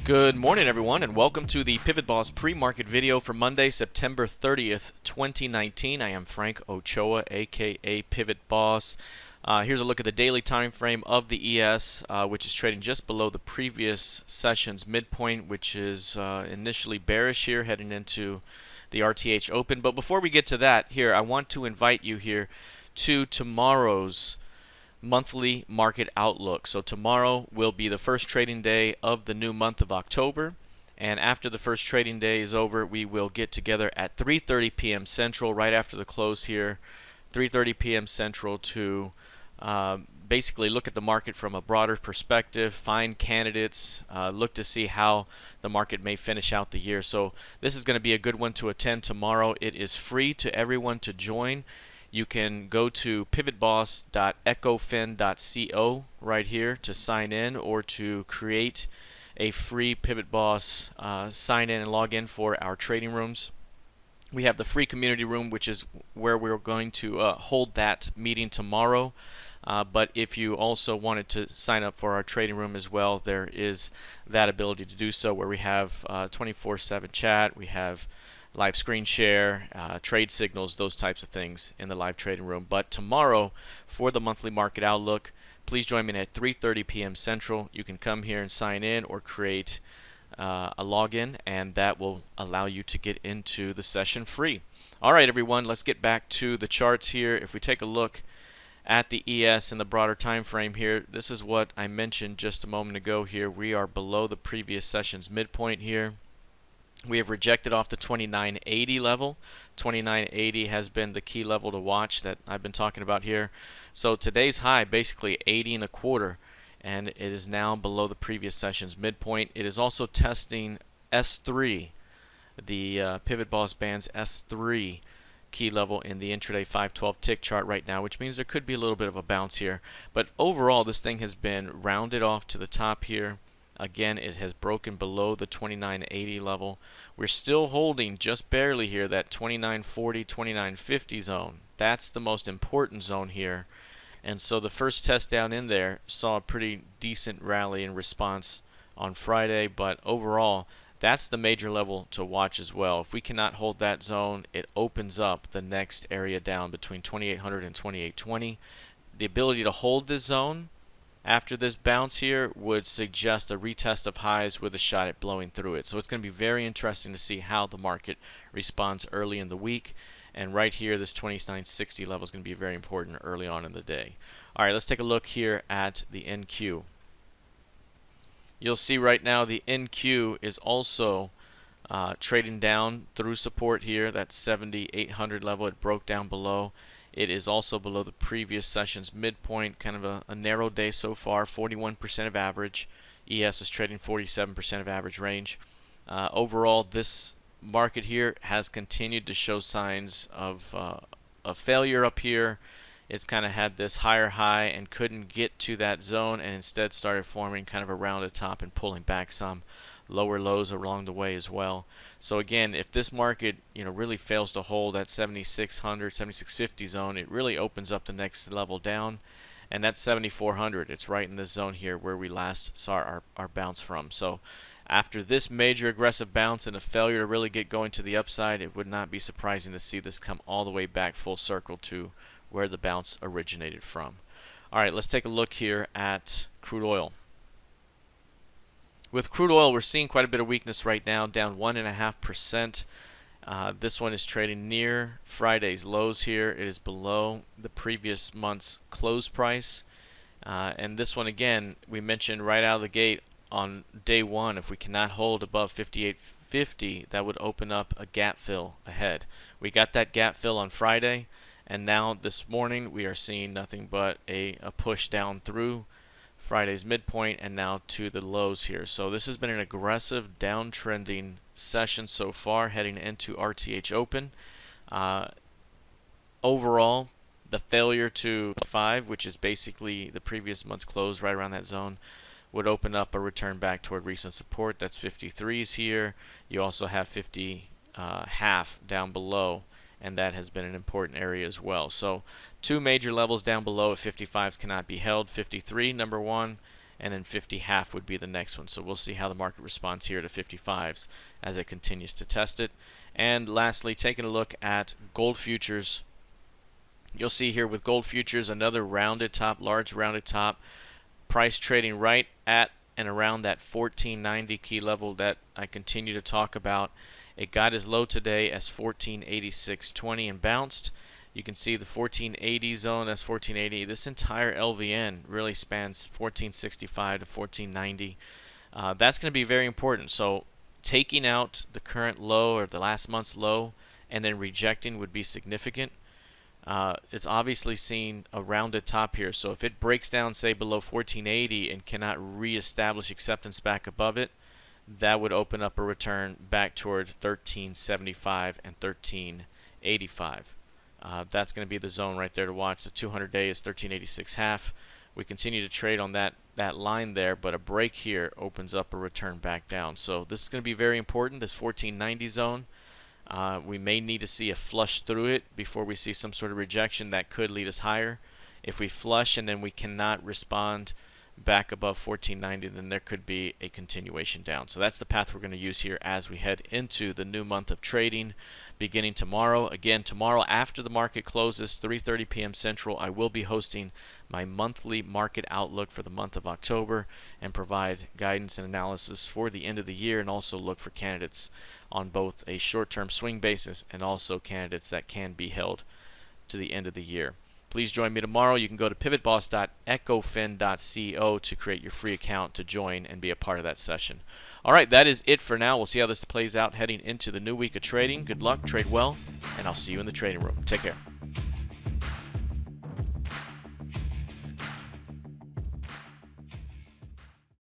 Good morning, everyone, and welcome to the PivotBoss pre-market video for Monday, September 30th, 2019. I am Frank Ochoa, aka PivotBoss. Here's a look at the daily time frame of the ES, which is trading just below the previous session's midpoint, which is initially bearish here, heading into the RTH Open. But before we get to that, here I want to invite you here to tomorrow's monthly market outlook. So tomorrow will be the first trading day of the new month of October, and after the first trading day is over, we will get together at 3:30 p.m. Central, right after the close here, 3:30 p.m. Central, to basically look at the market from a broader perspective, find candidates, look to see how the market may finish out the year. So this is going to be a good one to attend tomorrow. It is free to everyone to join. You can go to pivotboss.ecofin.co right here to sign in, or to create a free PivotBoss sign in and log in for our trading rooms. We have the free community room, which is where we're going to hold that meeting tomorrow. But if you also wanted to sign up for our trading room as well, there is that ability to do so, where we have 24/7 chat, we have live screen share, trade signals, those types of things in the live trading room. But tomorrow, for the monthly market outlook, please join me at 3:30 p.m. Central. You can come here and sign in or create a login, and that will allow you to get into the session free. All right, everyone, let's get back to the charts here. If we take a look at the ES in the broader time frame here, this is what I mentioned just a moment ago here. We are below the previous session's midpoint here. We have rejected off the 2980 level. 2980 has been the key level to watch that I've been talking about here. So today's high, basically 80.25, and it is now below the previous session's midpoint. It is also testing S3, the PivotBoss band's S3 key level in the intraday 512 tick chart right now, which means there could be a little bit of a bounce here. But overall, this thing has been rounded off to the top here. Again, it has broken below the 2980 level. We're still holding just barely here that 2940, 2950 zone. That's the most important zone here. And so the first test down in there saw a pretty decent rally in response on Friday, but overall, that's the major level to watch as well. If we cannot hold that zone, it opens up the next area down between 2800 and 2820. The ability to hold this zone after this bounce here would suggest a retest of highs with a shot at blowing through it. So it's going to be very interesting to see how the market responds early in the week. And right here, this 2960 level is going to be very important early on in the day. All right, let's take a look here at the NQ. You'll see right now the NQ is also trading down through support here. That 7800 level, it broke down below. It is also below the previous session's midpoint. Kind of a narrow day so far, 41% of average. ES is trading 47% of average range. Overall, this market here has continued to show signs of a failure up here. It's kind of had this higher high and couldn't get to that zone, and instead started forming kind of a rounded top and pulling back some. Lower lows along the way as well. So again, if this market really fails to hold that 7600, 7650 zone, it really opens up the next level down, and that's 7400. It's right in this zone here where we last saw our bounce from. So after this major aggressive bounce and a failure to really get going to the upside, it would not be surprising to see this come all the way back full circle to where the bounce originated from. All right, let's take a look here at crude oil. With crude oil, we're seeing quite a bit of weakness right now, down 1.5%. This one is trading near Friday's lows here. It is below the previous month's close price. And this one, again, we mentioned right out of the gate on day one, if we cannot hold above 58.50, that would open up a gap fill ahead. We got that gap fill on Friday, and now this morning we are seeing nothing but a push down through Friday's midpoint and now to the lows here. So this has been an aggressive downtrending session so far, heading into RTH Open. Overall, the failure to 5, which is basically the previous month's close right around that zone, would open up a return back toward recent support. That's 53s here. You also have 50 half down below, and that has been an important area as well. So two major levels down below at 55s cannot be held. 53, number one, and then 50 half would be the next one. So we'll see how the market responds here to 55s as it continues to test it. And lastly, taking a look at gold futures, you'll see here with gold futures another rounded top, large rounded top, price trading right at and around that 1490 key level that I continue to talk about. It got as low today as 1486.20 and bounced. You can see the 1480 zone, that's 1480. This entire LVN really spans 1465 to 1490. That's going to be very important. So taking out the current low or the last month's low and then rejecting would be significant. It's obviously seen a rounded top here. So if it breaks down, say, below 1480 and cannot reestablish acceptance back above it, that would open up a return back toward 1375 and 1385. That's going to be the zone right there to watch. The 200-day is 1386 half. We continue to trade on that line there, but a break here opens up a return back down. So this is going to be very important, this 1490 zone. We may need to see a flush through it before we see some sort of rejection that could lead us higher. If we flush and then we cannot respond back above 1490, then there could be a continuation down. So that's the path we're going to use here as we head into the new month of trading beginning tomorrow. Again, tomorrow after the market closes, 3:30 p.m. Central, I will be hosting my monthly market outlook for the month of October and provide guidance and analysis for the end of the year, and also look for candidates on both a short-term swing basis and also candidates that can be held to the end of the year. Please join me tomorrow. You can go to pivotboss.ecofin.co to create your free account to join and be a part of that session. All right, that is it for now. We'll see how this plays out heading into the new week of trading. Good luck, trade well, and I'll see you in the trading room. Take care.